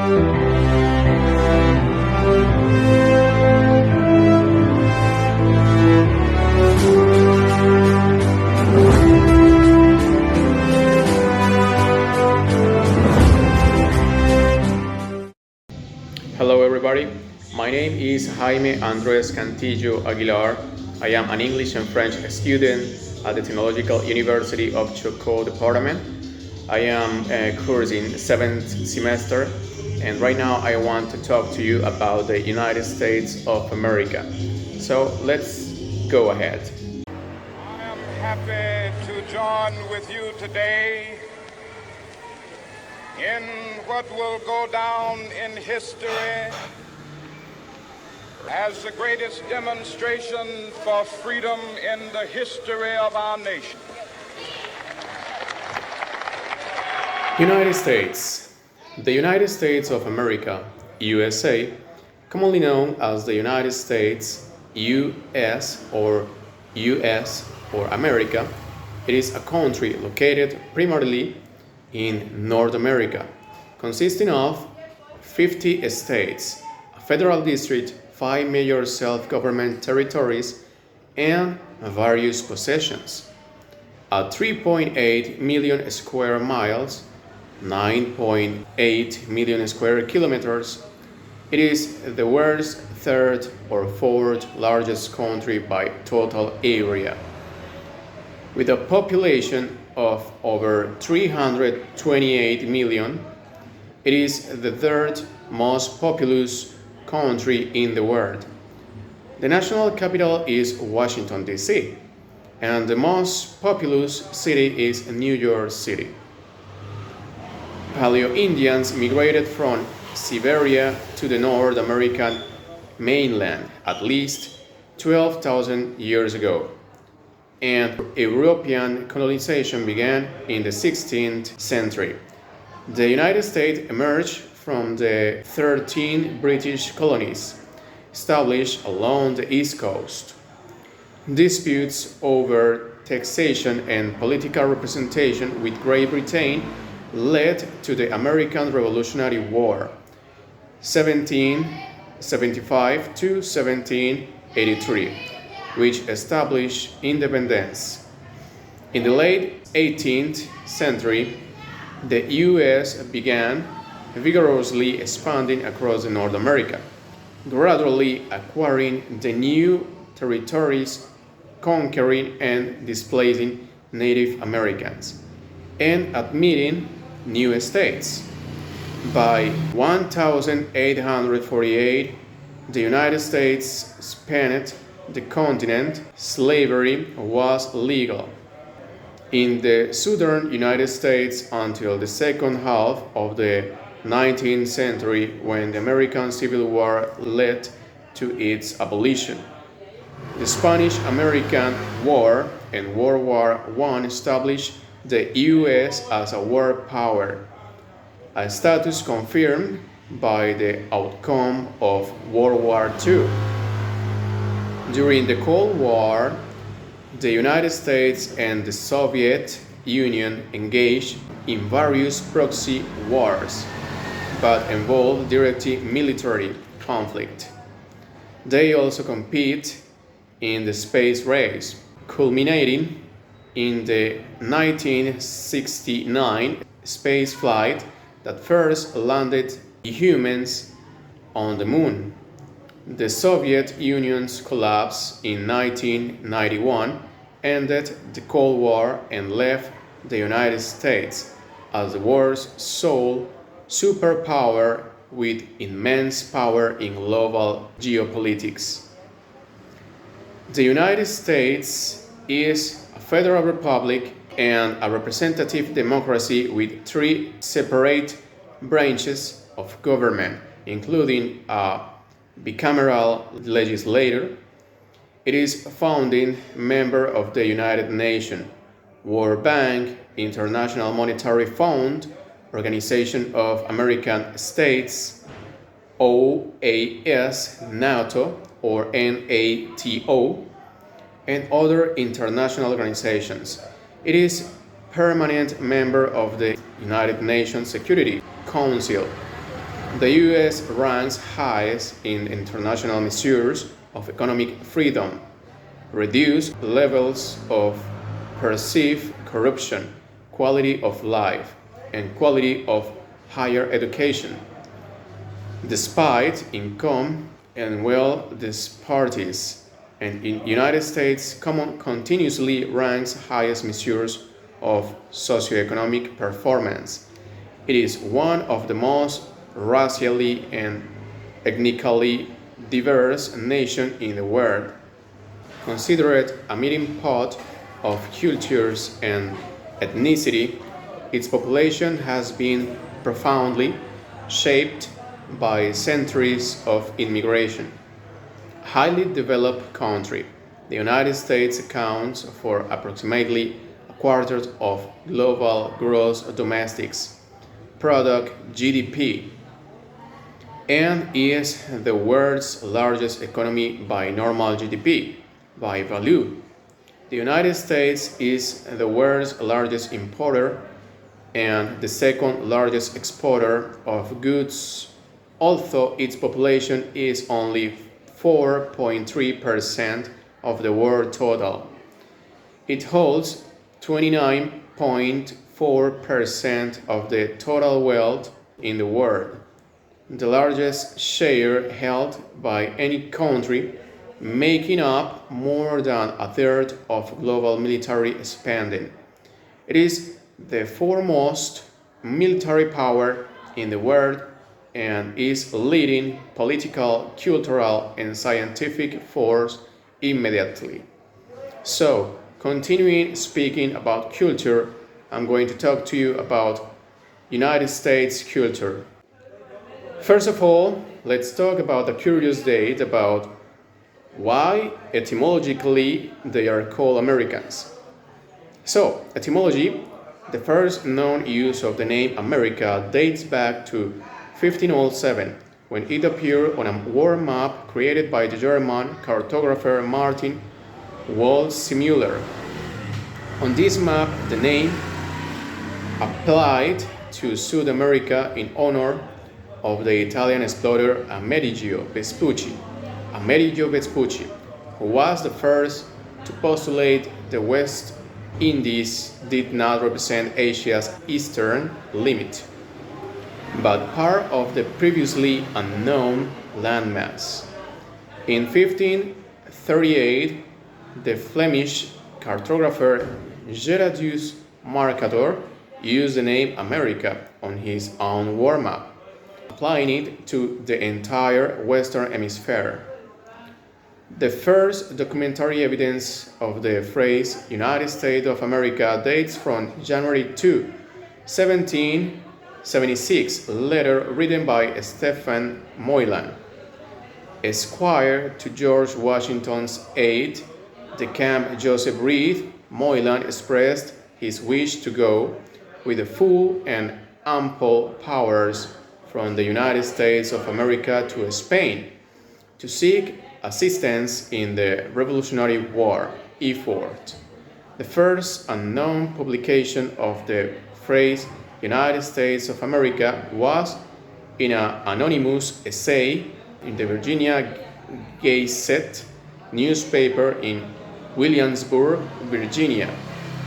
Hello everybody, my name is Jaime Andres Cantillo Aguilar. I am an English and French student at the Technological University of Chocó Department. I am cursing 7th semester, and right now I want to talk to you about the United States of America. So let's go ahead. I am happy to join with you today in what will go down in history as the greatest demonstration for freedom in the history of our nation. United States. The United States of America, USA, commonly known as the United States, US or America, it is a country located primarily in North America, consisting of 50 states, a federal district, 5 major self-government territories, and various possessions. At 3.8 million square miles, 9.8 million square kilometers, it is the world's third or fourth largest country by total area. With a population of over 328 million, it is the third most populous country in the world. The national capital is Washington, D.C., and the most populous city is New York City. Paleo-Indians migrated from Siberia to the North American mainland at least 12,000 years ago, and European colonization began in the 16th century. The United States emerged from the 13 British colonies established along the East Coast. Disputes over taxation and political representation with Great Britain led to the American Revolutionary War, 1775 to 1783, which established independence. In the late 18th century, the U.S. began vigorously expanding across North America, gradually acquiring the new territories, conquering and displacing Native Americans, and admitting new states. By 1848, the United States spanned the continent. Slavery was legal in the southern United States until the second half of the 19th century, when the American Civil War led to its abolition. The Spanish-American War and World War I established the U.S. as a world power, a status confirmed by the outcome of World War II. During the Cold War, the United States and the Soviet Union engaged in various proxy wars, but involved direct military conflict. They also compete in the space race, culminating in the 1969 space flight that first landed humans on the moon. The Soviet Union's collapse in 1991 ended the Cold War and left the United States as the world's sole superpower with immense power in global geopolitics. The United States is a federal republic and a representative democracy with 3 separate branches of government, including a bicameral legislature. It is a founding member of the United Nations, World Bank, International Monetary Fund, Organization of American States, OAS, NATO or NATO, and other international organizations. It is permanent member of the United Nations Security Council. The US ranks highest in international measures of economic freedom, reduced levels of perceived corruption, quality of life, and quality of higher education. Despite income and wealth disparities, and in United States continuously ranks highest measures of socioeconomic performance. It is one of the most racially and ethnically diverse nations in the world. Considered a melting pot of cultures and ethnicity, its population has been profoundly shaped by centuries of immigration. Highly developed country, the United States accounts for approximately a quarter of global gross domestic product (GDP) and is the world's largest economy by normal GDP by value. The United States is the world's largest importer and the second largest exporter of goods, although its population is only 4.3% of the world total. It holds 29.4% of the total wealth in the world, the largest share held by any country, making up more than a third of global military spending. It is the foremost military power in the world and is leading political, cultural, and scientific force immediately. So, continuing speaking about culture, I'm going to talk to you about United States culture. First of all, let's talk about a curious date about why etymologically they are called Americans. So, etymology, the first known use of the name America dates back to 1507, when it appeared on a world map created by the German cartographer Martin Waldseemüller. On this map, the name applied to South America in honor of the Italian explorer Amerigo Vespucci. Amerigo Vespucci, who was the first to postulate the West Indies did not represent Asia's eastern limit, but part of the previously unknown landmass. In 1538, the Flemish cartographer Gerardus Mercator used the name America on his own world map, applying it to the entire Western Hemisphere. The first documentary evidence of the phrase United States of America dates from January 2, 1776, letter written by Stephen Moylan, Esquire, to George Washington's aide de camp Joseph Reed. Moylan expressed his wish to go with the full and ample powers from the United States of America to Spain to seek assistance in the Revolutionary War effort. The first unknown publication of the phrase United States of America was in an anonymous essay in the Virginia Gazette newspaper in Williamsburg, Virginia,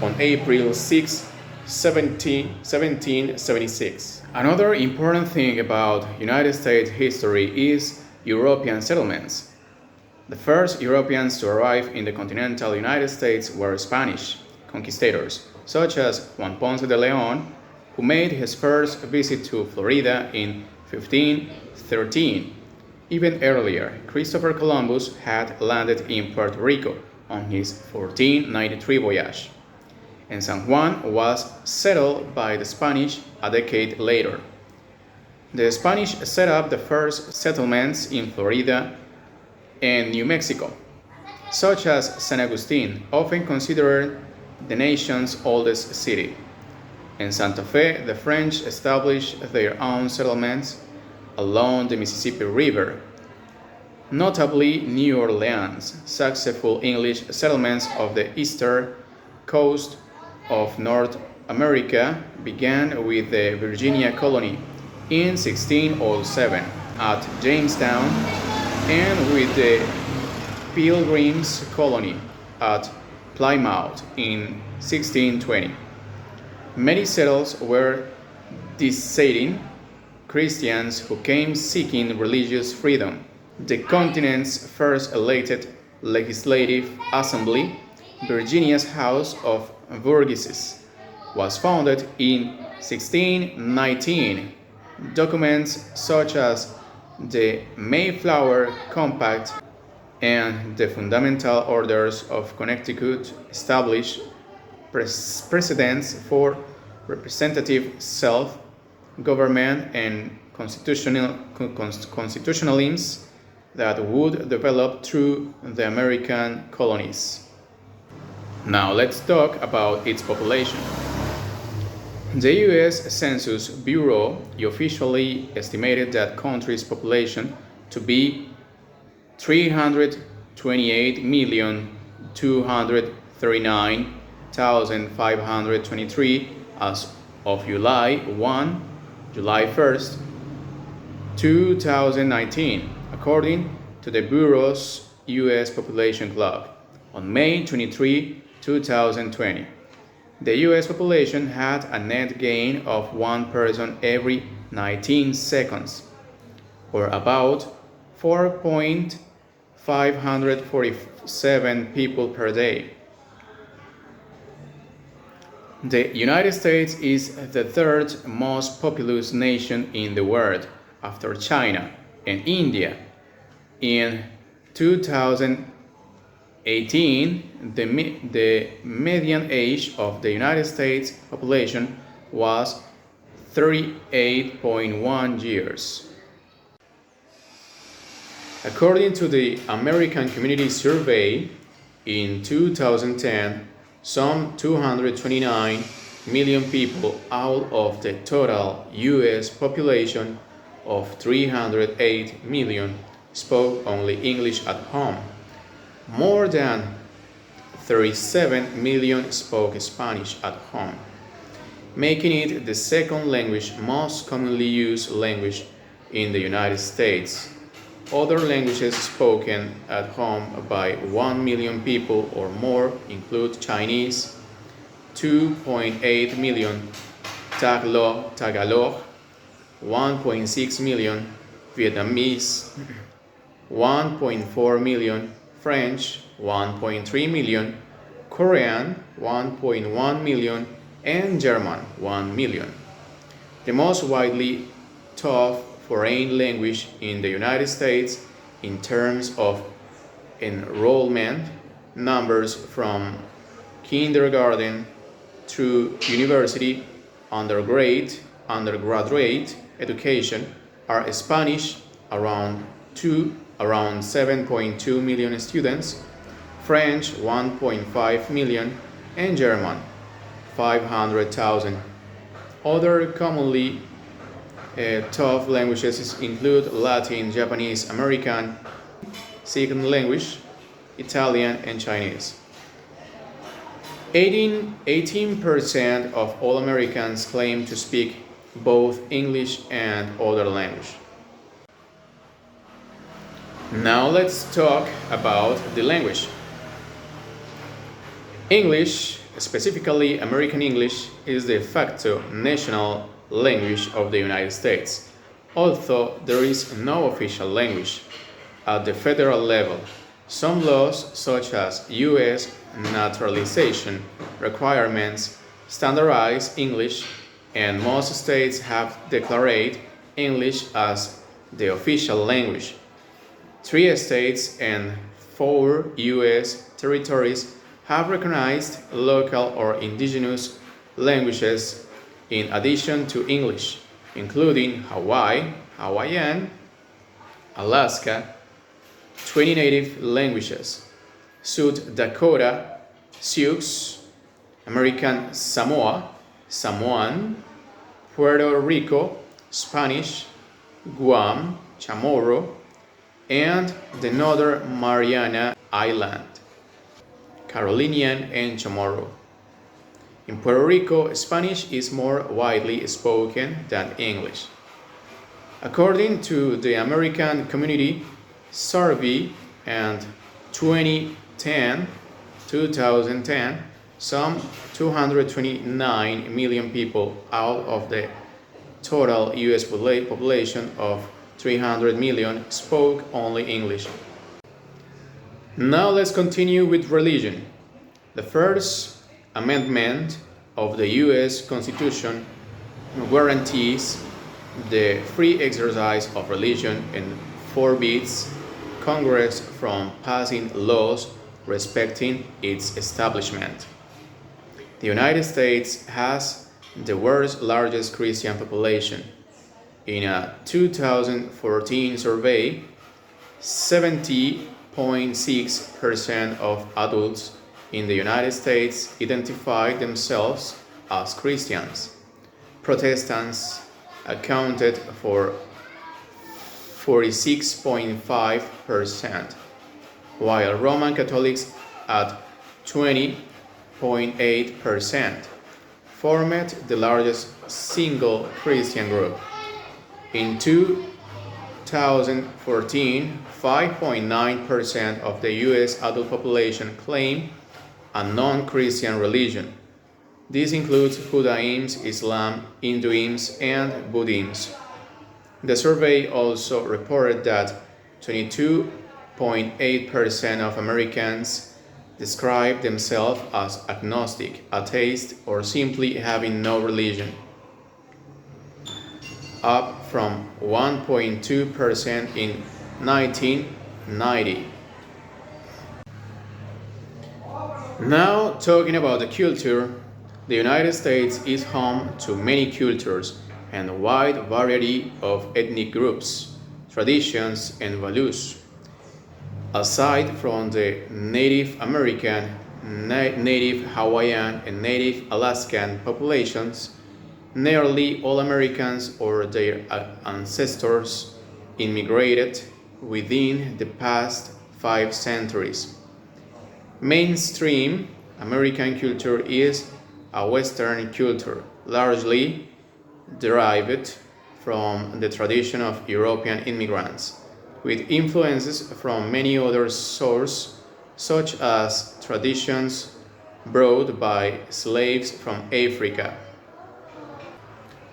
on April 6, 1776. Another important thing about United States history is European settlements. The first Europeans to arrive in the continental United States were Spanish conquistadors, such as Juan Ponce de León, who made his first visit to Florida in 1513. Even earlier, Christopher Columbus had landed in Puerto Rico on his 1493 voyage, and San Juan was settled by the Spanish a decade later. The Spanish set up the first settlements in Florida and New Mexico, such as San Agustin, often considered the nation's oldest city. In Santa Fe, the French established their own settlements along the Mississippi River, notably New Orleans. Successful English settlements of the eastern coast of North America began with the Virginia colony in 1607 at Jamestown and with the Pilgrims colony at Plymouth in 1620. Many settlers were dissenting Christians who came seeking religious freedom. The continent's first elected legislative assembly, Virginia's House of Burgesses, was founded in 1619. Documents such as the Mayflower Compact and the Fundamental Orders of Connecticut established precedents for representative self-government and constitutionalism that would develop through the American colonies. Now let's talk about its population. The US Census Bureau officially estimated that country's population to be 328,239,523 as of July 1st, 2019, according to the Bureau's US Population Clock. On May 23, 2020, the US population had a net gain of one person every 19 seconds, or about 4,547 people per day. The United States is the third most populous nation in the world, after China and India. In 2018, the median age of the United States population was 38.1 years. According to the American Community Survey, in 2010, some 229 million people out of the total US population of 308 million spoke only English at home. More than 37 million spoke Spanish at home, making it the second language most commonly used language in the United States. Other languages spoken at home by 1 million people or more include Chinese, 2.8 million, Tagalog, 1.6 million, Vietnamese, 1.4 million, French, 1.3 million, Korean, 1.1 million, and German, 1 million. The most widely taught foreign language in the United States in terms of enrollment numbers from kindergarten through university, undergraduate education are Spanish, around 7.2 million students, French 1.5 million, and German 500,000. Other commonly taught languages include Latin, Japanese, American, second language, Italian, and Chinese. 18% of all Americans claim to speak both English and other language. Now let's talk about the language. English, specifically American English, is the de facto national language of the United States, although there is no official language. At the federal level, some laws, such as U.S. naturalization requirements, standardize English, and most states have declared English as the official language. 3 states and 4 U.S. territories have recognized local or indigenous languages in addition to English, including Hawaii, Hawaiian, Alaska, 20 native languages, South Dakota, Sioux, American Samoa, Samoan, Puerto Rico, Spanish, Guam, Chamorro, and the Northern Mariana Island, Carolinian and Chamorro. In Puerto Rico, Spanish is more widely spoken than English. According to the American Community Survey and 2010, 2010, some 229 million people out of the total US population of 300 million spoke only English. Now let's continue with religion. The First Amendment of the US Constitution guarantees the free exercise of religion and forbids Congress from passing laws respecting its establishment. The United States has the world's largest Christian population. In a 2014 survey, 70.6% of adults in the United States identified themselves as Christians. Protestants accounted for 46.5%, while Roman Catholics at 20.8% formed the largest single Christian group. In 2014, 5.9% of the US adult population claimed a non-Christian religion. This includes Judaism, Islam, Hinduism, and Buddhism. The survey also reported that 22.8% of Americans describe themselves as agnostic, atheist, or simply having no religion, up from 1.2% in 1990. Now, talking about the culture, the United States is home to many cultures and a wide variety of ethnic groups, traditions, and values. Aside from the Native American, Native Hawaiian, and Native Alaskan populations, nearly all Americans or their ancestors immigrated within the past 5 centuries. Mainstream American culture is a Western culture, largely derived from the tradition of European immigrants, with influences from many other sources, such as traditions brought by slaves from Africa.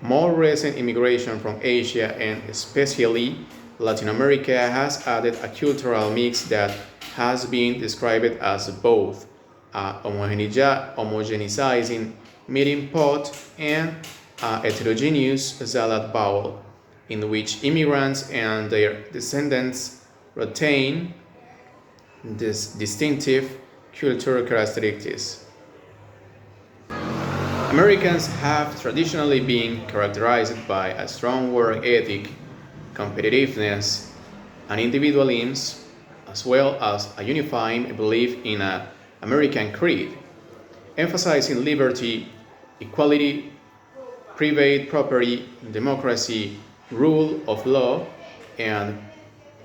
More recent immigration from Asia and especially Latin America has added a cultural mix that has been described as both a homogenizing melting pot and a heterogeneous salad bowl, in which immigrants and their descendants retain these distinctive cultural characteristics. Americans have traditionally been characterized by a strong work ethic, competitiveness, and individualism, as well as a unifying belief in an American creed, emphasizing liberty, equality, private property, democracy, rule of law, and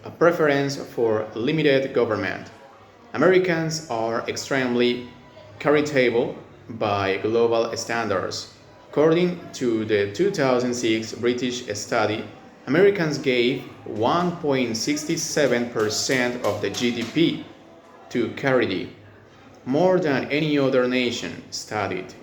a preference for limited government. Americans are extremely charitable by global standards. According to the 2006 British study, Americans gave 1.67% of the GDP to charity, more than any other nation studied.